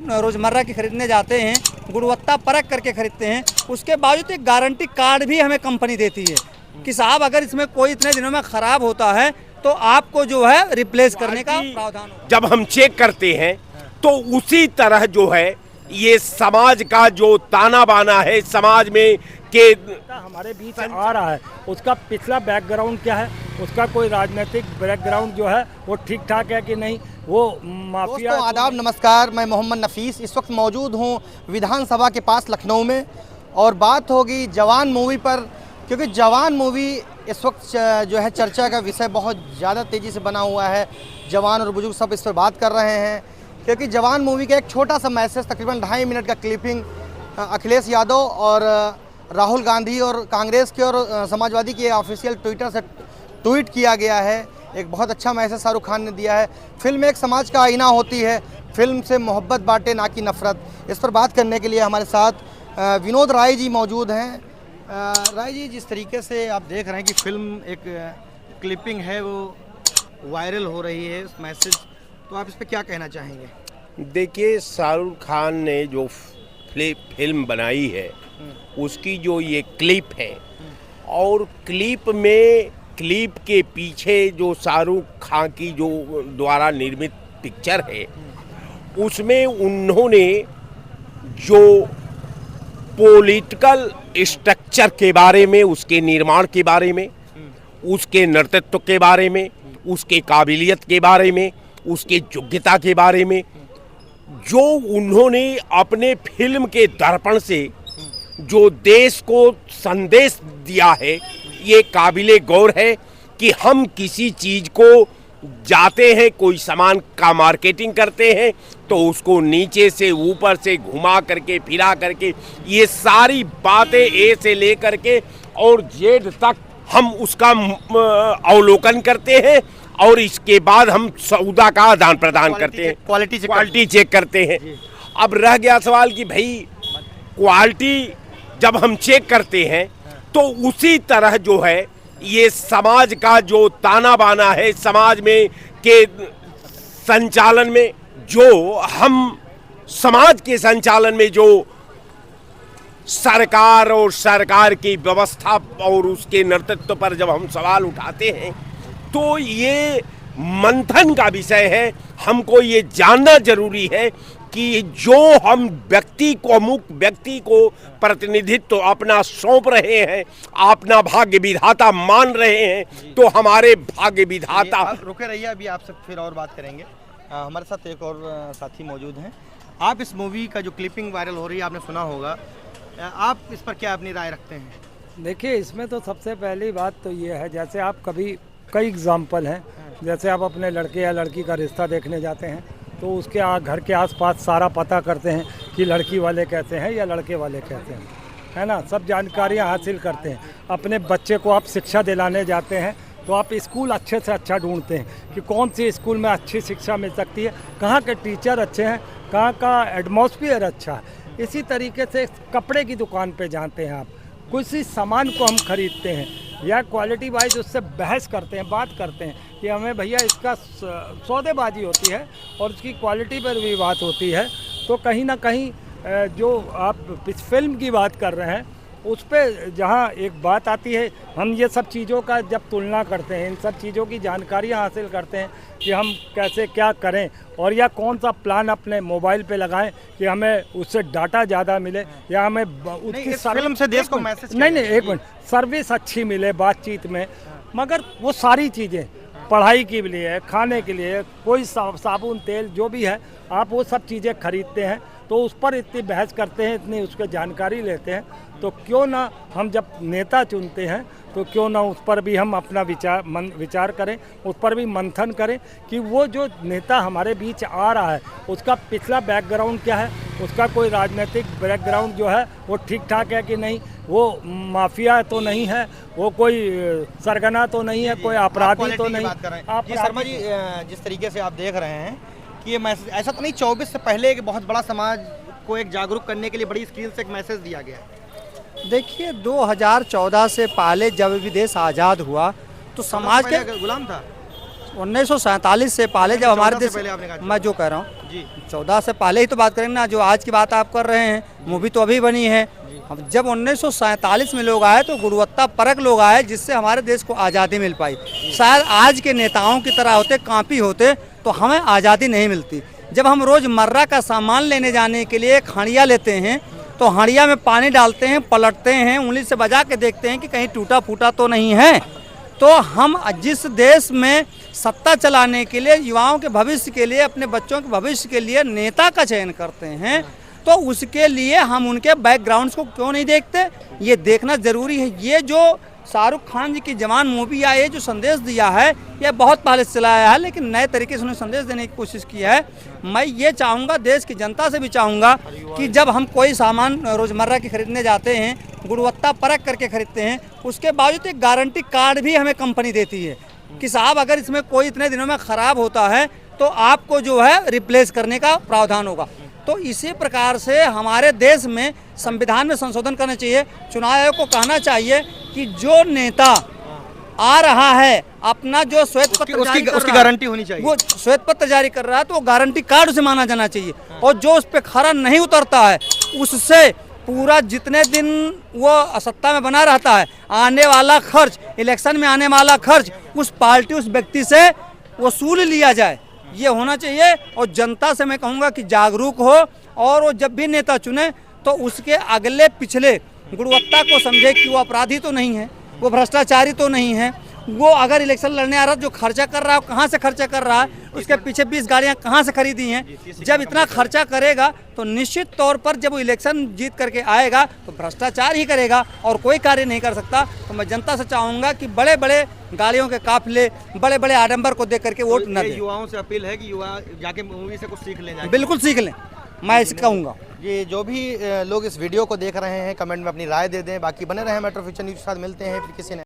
रोज़मर्रा की खरीदने जाते हैं, गुणवत्ता परख करके खरीदते हैं, उसके बावजूद एक गारंटी कार्ड भी हमें कंपनी देती है कि साहब अगर इसमें कोई इतने दिनों में ख़राब होता है तो आपको जो है रिप्लेस करने का प्रावधान होगा। जब हम चेक करते हैं तो उसी तरह जो है ये समाज का जो ताना बाना है समाज में के हमारे बीच आ रहा है, उसका पिछला बैकग्राउंड क्या है, उसका कोई राजनीतिक बैकग्राउंड जो है वो ठीक ठाक है कि नहीं, वो माफिया। दोस्तों आदाब, नमस्कार, मैं मोहम्मद नफीस इस वक्त मौजूद हूँ विधानसभा के पास लखनऊ में, और बात होगी जवान मूवी पर, क्योंकि जवान मूवी इस वक्त जो है चर्चा का विषय बहुत ज़्यादा तेज़ी से बना हुआ है। जवान और बुजुर्ग सब इस पर बात कर रहे हैं, क्योंकि जवान मूवी का एक छोटा सा मैसेज, तकरीबन 2.5 मिनट का क्लिपिंग अखिलेश यादव और राहुल गांधी और कांग्रेस के और समाजवादी के ऑफिशियल ट्विटर से ट्वीट किया गया है। एक बहुत अच्छा मैसेज शाहरुख खान ने दिया है। फिल्म एक समाज का आईना होती है, फिल्म से मोहब्बत बांटे ना कि नफ़रत। इस पर बात करने के लिए हमारे साथ विनोद राय जी मौजूद हैं। राय जी, जिस तरीके से आप देख रहे हैं कि फिल्म एक क्लिपिंग है वो वायरल हो रही है, उस मैसेज, तो आप इस पर क्या कहना चाहेंगे? देखिए, शाहरुख खान ने जो फिल्म बनाई है उसकी जो ये क्लिप है, और क्लिप के पीछे जो शाहरुख खान की जो द्वारा निर्मित पिक्चर है उसमें उन्होंने जो पॉलिटिकल स्ट्रक्चर के बारे में, उसके निर्माण के बारे में, उसके नेतृत्व के बारे में, उसके काबिलियत के बारे में, उसके योग्यता के बारे में जो उन्होंने अपने फिल्म के दर्पण से जो देश को संदेश दिया है, ये काबिले गौर है कि हम किसी चीज़ को जाते हैं, कोई सामान का मार्केटिंग करते हैं तो उसको नीचे से ऊपर से घुमा करके फिरा करके ये सारी बातें ए से लेकर के और जेड तक हम उसका अवलोकन करते हैं, और इसके बाद हम सौदा का आदान प्रदान करते हैं, क्वालिटी चेक करते हैं। अब रह गया सवाल कि भाई क्वालिटी जब हम चेक करते हैं तो उसी तरह जो है ये समाज का जो ताना बाना है समाज में के संचालन में, जो हम समाज के संचालन में जो सरकार और सरकार की व्यवस्था और उसके नेतृत्व पर जब हम सवाल उठाते हैं तो ये मंथन का विषय है। हमको ये जानना जरूरी है कि जो हम व्यक्ति को प्रतिनिधित्व अपना सौंप रहे हैं, अपना भाग्य विधाता मान रहे हैं, तो हमारे भाग्य विधाता। रुके रहिए, अभी आपसे फिर और बात करेंगे। हमारे साथ एक और साथी मौजूद हैं। आप इस मूवी का जो क्लिपिंग वायरल हो रही है आपने सुना होगा, आप इस पर क्या अपनी राय रखते हैं? देखिए, इसमें तो सबसे पहली बात तो ये है, जैसे आप कई एग्जाम्पल हैं, जैसे आप अपने लड़के या लड़की का रिश्ता देखने जाते हैं तो उसके घर के आसपास सारा पता करते हैं कि लड़की वाले कैसे हैं या लड़के वाले कैसे हैं, है ना, सब जानकारियां हासिल करते हैं। अपने बच्चे को आप शिक्षा दिलाने जाते हैं तो आप स्कूल अच्छे से अच्छा ढूंढते हैं कि कौन सी स्कूल में अच्छी शिक्षा मिल सकती है, कहाँ के टीचर अच्छे हैं, कहाँ का एटमॉस्फेयर अच्छा है। इसी तरीके से कपड़े की दुकान पे जाते हैं, आप किसी सामान को हम खरीदते हैं या क्वालिटी वाइज उससे बहस करते हैं, बात करते हैं कि हमें भैया इसका सौदेबाजी होती है और उसकी क्वालिटी पर भी बात होती है। तो कहीं ना कहीं जो आप इस फिल्म की बात कर रहे हैं उस पर जहाँ एक बात आती है, हम ये सब चीज़ों का जब तुलना करते हैं, इन सब चीज़ों की जानकारियाँ हासिल करते हैं कि हम कैसे क्या करें और या कौन सा प्लान अपने मोबाइल पे लगाएं कि हमें उससे डाटा ज़्यादा मिले या हमें उसकी फिल्म से देश को मैसेज नहीं एक मिनट, सर्विस अच्छी मिले बातचीत में, मगर वो सारी चीज़ें पढ़ाई के लिए, खाने के लिए, कोई साबुन तेल जो भी है, आप वो सब चीज़ें खरीदते हैं तो उस पर इतनी बहस करते हैं, इतनी उसकी जानकारी लेते हैं, तो क्यों ना हम जब नेता चुनते हैं तो क्यों ना उस पर भी हम अपना विचार करें, उस पर भी मंथन करें कि वो जो नेता हमारे बीच आ रहा है उसका पिछला बैकग्राउंड क्या है, उसका कोई राजनीतिक बैकग्राउंड जो है वो ठीक ठाक है कि नहीं, वो माफिया तो नहीं है, वो कोई सरगना तो नहीं है, कोई अपराधी तो नहीं। आप शर्मा जी, जिस तरीके से आप देख रहे हैं कि ये मैसेज, ऐसा तो नहीं 24 से पहले एक बहुत बड़ा समाज को एक जागरूक करने के लिए बड़ी स्केल से एक मैसेज दिया गया? देखिए, 2014 से पहले जब भी देश आज़ाद हुआ तो समाज के गुलाम था। 1947 से पहले जब हमारे 14 से देश, पहले आपने कहा था। मैं जो कह रहा हूँ जी 14 से पहले ही तो बात करेंगे ना, जो आज की बात आप कर रहे हैं मूवी तो अभी बनी है। अब जब 1947 में लोग आए तो गुणवत्ता परक लोग आए, जिससे हमारे देश को आज़ादी मिल पाई। शायद आज के नेताओं की तरह होते, कापी होते तो हमें आज़ादी नहीं मिलती। जब हम रोज़मर्रा का सामान लेने जाने के लिए एक हंडिया लेते हैं तो हंडिया में पानी डालते हैं, पलटते हैं, उंगली से बजा के देखते हैं कि कहीं टूटा फूटा तो नहीं है। तो हम जिस देश में सत्ता चलाने के लिए, युवाओं के भविष्य के लिए, अपने बच्चों के भविष्य के लिए नेता का चयन करते हैं, तो उसके लिए हम उनके बैकग्राउंड्स को क्यों नहीं देखते? ये देखना ज़रूरी है। ये जो शाहरुख खान जी की जवान मूवी या ये जो संदेश दिया है, ये बहुत पहले से चलाया है, लेकिन नए तरीके से उन्होंने संदेश देने की कोशिश की है। मैं ये चाहूँगा, देश की जनता से भी चाहूँगा कि जब हम कोई सामान रोज़मर्रा की खरीदने जाते हैं, गुणवत्ता परख करके खरीदते हैं, उसके बावजूद एक गारंटी कार्ड भी हमें कंपनी देती है कि साहब अगर इसमें कोई इतने दिनों में ख़राब होता है तो आपको जो है रिप्लेस करने का प्रावधान होगा। तो इसी प्रकार से हमारे देश में संविधान में संशोधन करना चाहिए। चुनाव आयोग को कहना चाहिए कि जो नेता आ रहा है अपना जो श्वेत पत्र जारी कर उसकी रहा है, गारंटी होनी चाहिए। वो श्वेत पत्र जारी कर रहा है तो वो गारंटी कार्ड उसे माना जाना चाहिए। और जो उस पर खरा नहीं उतरता है, उससे पूरा जितने दिन वो सत्ता में बना रहता है, आने वाला खर्च, इलेक्शन में आने वाला खर्च उस पार्टी, उस व्यक्ति से वसूल लिया जाए, ये होना चाहिए। और जनता से मैं कहूँगा कि जागरूक हो और वो जब भी नेता चुने तो उसके अगले पिछले गुणवत्ता को समझे कि वो अपराधी तो नहीं है, वो भ्रष्टाचारी तो नहीं है, वो अगर इलेक्शन लड़ने आ रहा है जो खर्चा कर रहा है कहाँ से खर्चा कर रहा है, उसके पीछे 20 गाड़ियाँ कहाँ से खरीदी हैं। जब इतना खर्चा करेगा तो निश्चित तौर पर जब वो इलेक्शन जीत करके आएगा तो भ्रष्टाचार ही करेगा और कोई कार्य नहीं कर सकता। तो मैं जनता से चाहूँगा कि बड़े बड़े गाड़ियों के काफिले, बड़े बड़े आडंबर को देख करके वोट न दें। युवाओं से अपील है कि युवा जाके मूवी से कुछ सीख लें। बिल्कुल सीख लें, मैं इसे कहूँगा। ये जो भी लोग इस वीडियो को देख रहे हैं, कमेंट में अपनी राय दे दें। बाकी बने रहे मेट्रो फ्यूचर न्यूज़ के साथ, मिलते हैं फिर किसी ने